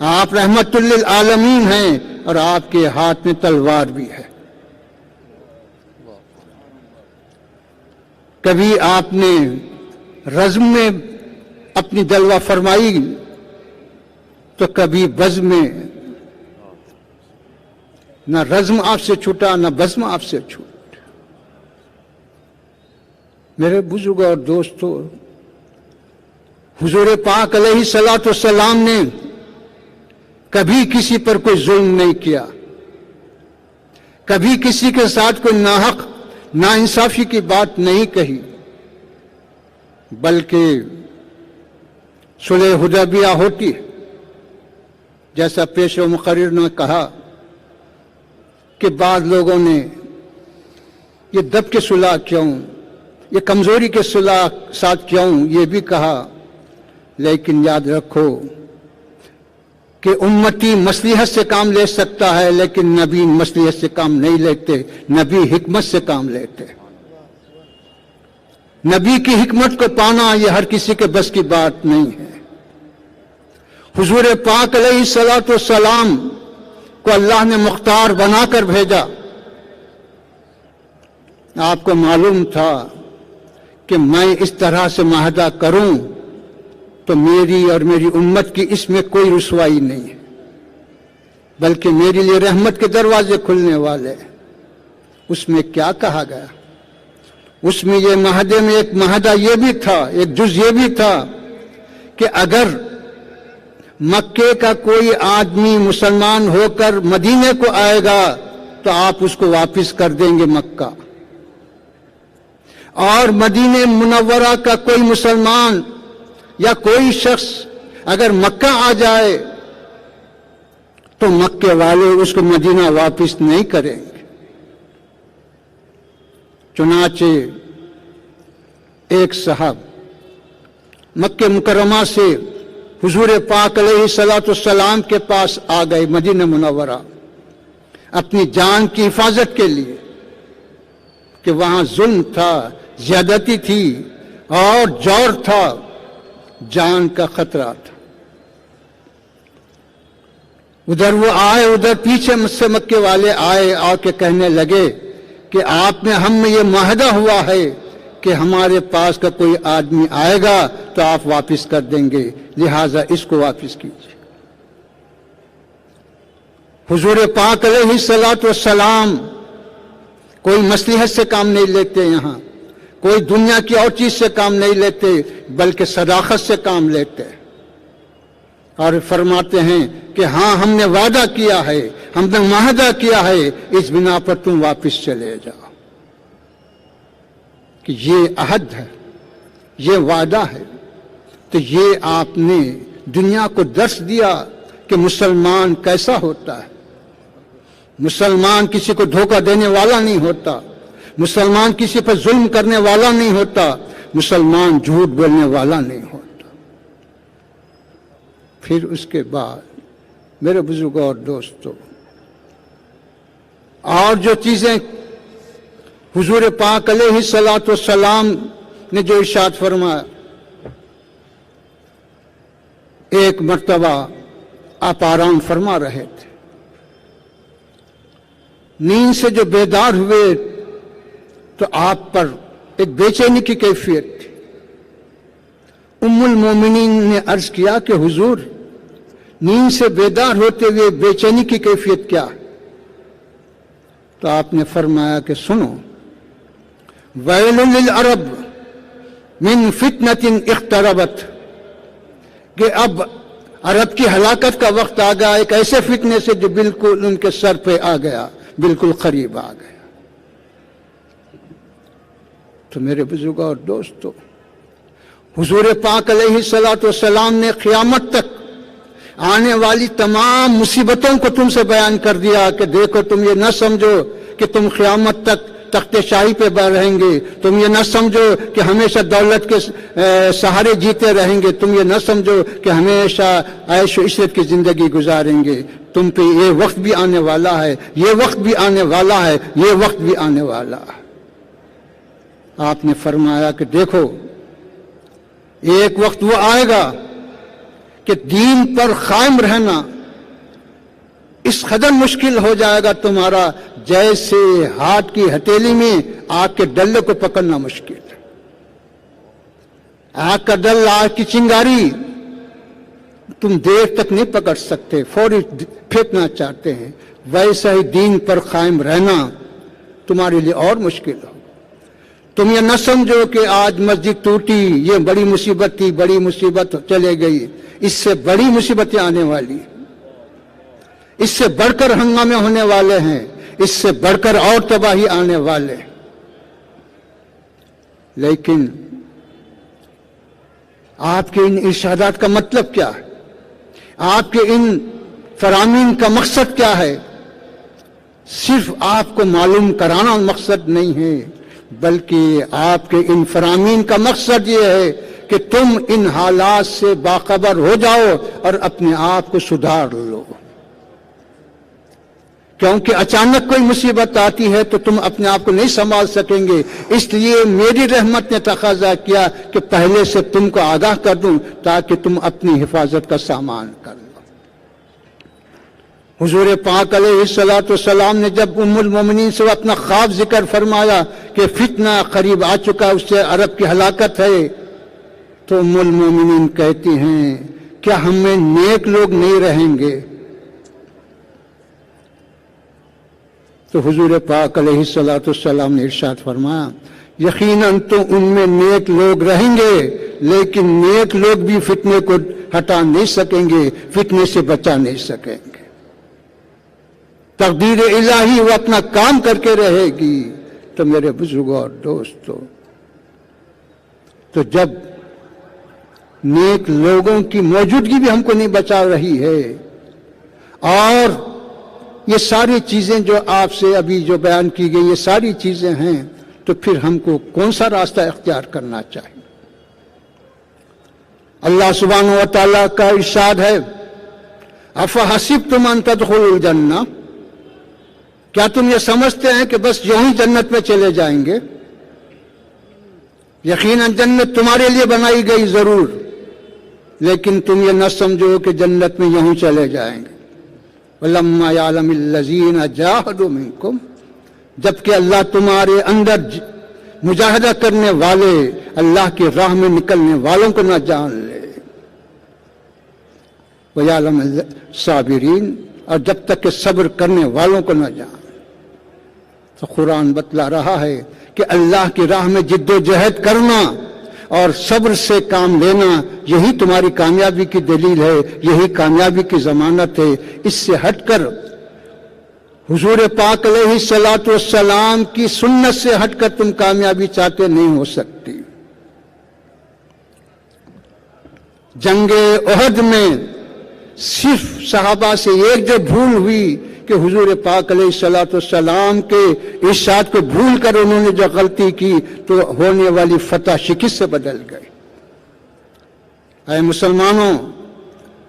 آپ رحمت للعالمین ہیں اور آپ کے ہاتھ میں تلوار بھی ہے. کبھی آپ نے رزم میں اپنی جلوہ فرمائی تو کبھی بزم میں. نہ رزم آپ سے چھوٹا نہ بزم آپ سے چھوٹا. میرے بزرگ اور دوستو، حضور پاک علیہ الصلوۃ والسلام نے کبھی کسی پر کوئی ظلم نہیں کیا، کبھی کسی کے ساتھ کوئی ناحق ناانصافی کی بات نہیں کہی، بلکہ صلح حدیبیہ ہوتی ہے جیسا پیش و مقرر نے کہا کہ بعض لوگوں نے یہ دب کے صلح کیوں، یہ کمزوری کے صلح ساتھ کیوں، یہ بھی کہا. لیکن یاد رکھو کہ امتی مصلحت سے کام لے سکتا ہے، لیکن نبی مصلحت سے کام نہیں لیتے، نبی حکمت سے کام لیتے. نبی کی حکمت کو پانا یہ ہر کسی کے بس کی بات نہیں ہے. حضور پاک علیہ الصلوۃ والسلام کو اللہ نے مختار بنا کر بھیجا. آپ کو معلوم تھا کہ میں اس طرح سے معاہدہ کروں تو میری اور میری امت کی اس میں کوئی رسوائی نہیں ہے، بلکہ میرے لیے رحمت کے دروازے کھلنے والے. اس میں کیا کہا گیا؟ اس میں یہ معاہدے میں ایک معاہدہ یہ بھی تھا، ایک جز یہ بھی تھا کہ اگر مکے کا کوئی آدمی مسلمان ہو کر مدینے کو آئے گا تو آپ اس کو واپس کر دیں گے مکہ، اور مدینہ منورہ کا کوئی مسلمان یا کوئی شخص اگر مکہ آ جائے تو مکے والے اس کو مدینہ واپس نہیں کریں گے. چنانچہ ایک صاحب مکہ مکرمہ سے حضور پاک علیہ الصلوۃ والسلام کے پاس آ گئے مدینہ منورہ اپنی جان کی حفاظت کے لیے کہ وہاں ظلم تھا، زیادتی تھی اور جور تھا، جان کا خطرہ تھا. ادھر وہ آئے، ادھر پیچھے مجھ سے مکے والے آئے اور کے کہنے لگے کہ آپ نے ہم میں یہ معاہدہ ہوا ہے کہ ہمارے پاس کا کوئی آدمی آئے گا تو آپ واپس کر دیں گے، لہذا اس کو واپس کیجیے. حضور پاک علیہ الصلوۃ والسلام کوئی مصلحت سے کام نہیں لیتے، یہاں کوئی دنیا کی اور چیز سے کام نہیں لیتے، بلکہ صداقت سے کام لیتے اور فرماتے ہیں کہ ہاں ہم نے وعدہ کیا ہے، ہم نے معاہدہ کیا ہے، اس بنا پر تم واپس چلے جاؤ. کہ یہ عہد ہے، یہ وعدہ ہے. تو یہ آپ نے دنیا کو درس دیا کہ مسلمان کیسا ہوتا ہے. مسلمان کسی کو دھوکہ دینے والا نہیں ہوتا، مسلمان کسی پر ظلم کرنے والا نہیں ہوتا، مسلمان جھوٹ بولنے والا نہیں ہوتا. پھر اس کے بعد میرے بزرگوں اور دوستوں، اور جو چیزیں حضور پاک علیہ الصلوۃ والسلام نے جو ارشاد فرمایا، ایک مرتبہ آپ آرام فرما رہے تھے، نیند سے جو بیدار ہوئے تو آپ پر ایک بے چینی کی کیفیت تھی. ام المومنین نے عرض کیا کہ حضور، نیند سے بیدار ہوتے ہوئے بے چینی کی کیفیت کیا؟ تو آپ نے فرمایا کہ سنو، ویل للعرب من فتنۃ اقتربت، کہ اب عرب کی ہلاکت کا وقت آ گیا، ایک ایسے فتنے سے جو بالکل ان کے سر پہ آ گیا، بالکل قریب آ گیا. تو میرے بزرگوں اور دوستو، حضور پاک علیہ الصلوۃ والسلام نے قیامت تک آنے والی تمام مصیبتوں کو تم سے بیان کر دیا کہ دیکھو، تم یہ نہ سمجھو کہ تم قیامت تک تخت شاہی پہ رہیں گے، تم یہ نہ سمجھو کہ ہمیشہ دولت کے سہارے جیتے رہیں گے، تم یہ نہ سمجھو کہ ہمیشہ عیش و عشرت کی زندگی گزاریں گے. تم پہ یہ وقت بھی آنے والا ہے، یہ وقت بھی آنے والا ہے، یہ وقت بھی آنے والا ہے. آپ نے فرمایا کہ دیکھو، ایک وقت وہ آئے گا کہ دین پر قائم رہنا اس قدر مشکل ہو جائے گا تمہارا جیسے ہاتھ کی ہتھیلی میں آگ کے ڈلے کو پکڑنا مشکل ہے۔ آگ کا ڈل، آگ کی چنگاری تم دیر تک نہیں پکڑ سکتے، فوری پھینکنا چاہتے ہیں، ویسا ہی دین پر قائم رہنا تمہارے لیے اور مشکل ہو۔ تم یہ نہ سمجھو کہ آج مسجد ٹوٹی یہ بڑی مصیبت تھی، بڑی مصیبت چلے گئی، اس سے بڑی مصیبتیں آنے والی ہیں، اس سے بڑھ کر ہنگامے ہونے والے ہیں، اس سے بڑھ کر اور تباہی آنے والے ہیں۔ لیکن آپ کے ان ارشادات کا مطلب کیا ہے؟ آپ کے ان فرامین کا مقصد کیا ہے؟ صرف آپ کو معلوم کرانا مقصد نہیں ہے، بلکہ آپ کے ان فرامین کا مقصد یہ ہے کہ تم ان حالات سے باخبر ہو جاؤ اور اپنے آپ کو سدھار لو، کیونکہ اچانک کوئی مصیبت آتی ہے تو تم اپنے آپ کو نہیں سنبھال سکیں گے۔ اس لیے میری رحمت نے تقاضا کیا کہ پہلے سے تم کو آگاہ کر دوں تاکہ تم اپنی حفاظت کا سامان کر لو۔ حضور پاک علیہ الصلوۃ والسلام نے جب ام المومنین سے اپنا خواب ذکر فرمایا کہ فتنہ قریب آ چکا، اس سے عرب کی ہلاکت ہے، تو ام المومنین کہتی ہیں کیا ہم میں نیک لوگ نہیں رہیں گے؟ تو حضور پاک علیہ الصلوۃ والسلام نے ارشاد فرمایا یقیناً تو ان میں نیک لوگ رہیں گے، لیکن نیک لوگ بھی فتنے کو ہٹا نہیں سکیں گے، فتنے سے بچا نہیں سکیں گے۔ تقدیر الہی وہ اپنا کام کر کے رہے گی۔ تو میرے بزرگوں اور دوستوں، تو جب نیک لوگوں کی موجودگی بھی ہم کو نہیں بچا رہی ہے، اور یہ ساری چیزیں جو آپ سے ابھی جو بیان کی گئی یہ ساری چیزیں ہیں، تو پھر ہم کو کون سا راستہ اختیار کرنا چاہیے؟ اللہ سبحانہ و تعالیٰ کا ارشاد ہے افحسبتم ان تدخلوا الجنہ، کیا تم یہ سمجھتے ہیں کہ بس یوں ہی جنت میں چلے جائیں گے؟ یقیناً جنت تمہارے لیے بنائی گئی ضرور، لیکن تم یہ نہ سمجھو کہ جنت میں یوں چلے جائیں گے۔ وَلَمَّا يَعْلَمِ الَّذِينَ جَاهَدُوا مِنكُمْ، جبکہ اللہ تمہارے اندر مجاہدہ کرنے والے، اللہ کی راہ میں نکلنے والوں کو نہ جان لے، وَيَعْلَمَ الصَّابِرِينَ، اور جب تک کہ صبر کرنے والوں کو نہ جان۔ تو قرآن بتلا رہا ہے کہ اللہ کی راہ میں جد و جہد کرنا اور صبر سے کام لینا، یہی تمہاری کامیابی کی دلیل ہے، یہی کامیابی کی ضمانت ہے۔ اس سے ہٹ کر حضور پاک علیہ الصلوۃ والسلام کی سنت سے ہٹ کر تم کامیابی چاہتے نہیں ہو سکتی۔ جنگ احد میں صرف صحابہ سے ایک جو بھول ہوئی کہ حضور پاک علیہ الصلوۃ والسلام کے ارشاد کو بھول کر انہوں نے جو غلطی کی تو ہونے والی فتح شکست سے بدل گئی۔ اے مسلمانوں،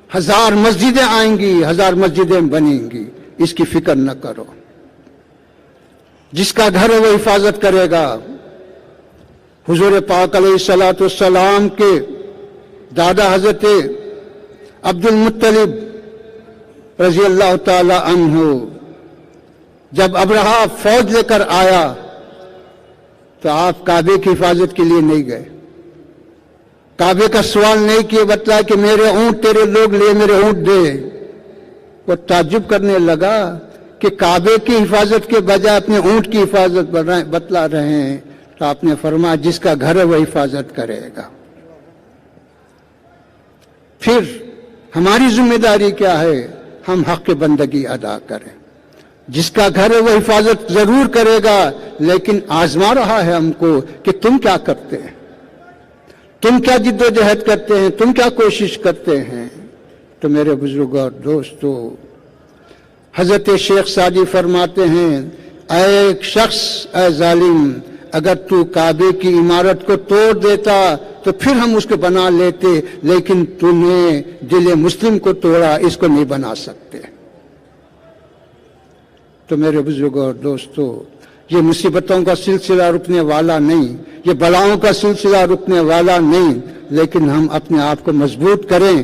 1000 مسجدیں آئیں گی، 1000 مسجدیں بنیں گی، اس کی فکر نہ کرو۔ جس کا گھر ہے وہ حفاظت کرے گا۔ حضور پاک علیہ الصلوۃ والسلام کے دادا حضرت عبد المطلب رضی اللہ تعالی عنہ جب ابرہہ فوج لے کر آیا تو آپ کعبے کی حفاظت کے لیے نہیں گئے، کعبے کا سوال نہیں کیے، بتلایا کہ میرے اونٹ تیرے لوگ لے، میرے اونٹ دے۔ وہ تعجب کرنے لگا کہ کعبے کی حفاظت کے بجائے اپنے اونٹ کی حفاظت بتلا رہے ہیں۔ تو آپ نے فرمایا جس کا گھر ہے وہ حفاظت کرے گا۔ پھر ہماری ذمہ داری کیا ہے؟ ہم حق بندگی ادا کریں۔ جس کا گھر ہے وہ حفاظت ضرور کرے گا، لیکن آزما رہا ہے ہم کو کہ تم کیا کرتے ہیں، تم کیا جد و جہد کرتے ہیں، تم کیا کوشش کرتے ہیں۔ تو میرے بزرگوں اور دوستو، حضرت شیخ سعدی فرماتے ہیں اے شخص، اے ظالم، اگر تو کعبے کی عمارت کو توڑ دیتا تو پھر ہم اس کو بنا لیتے، لیکن تو نے دل مسلم کو توڑا، اس کو نہیں بنا سکتے۔ تو میرے بزرگوں اور دوستو، یہ مصیبتوں کا سلسلہ رکنے والا نہیں، یہ بلاؤں کا سلسلہ رکنے والا نہیں، لیکن ہم اپنے آپ کو مضبوط کریں،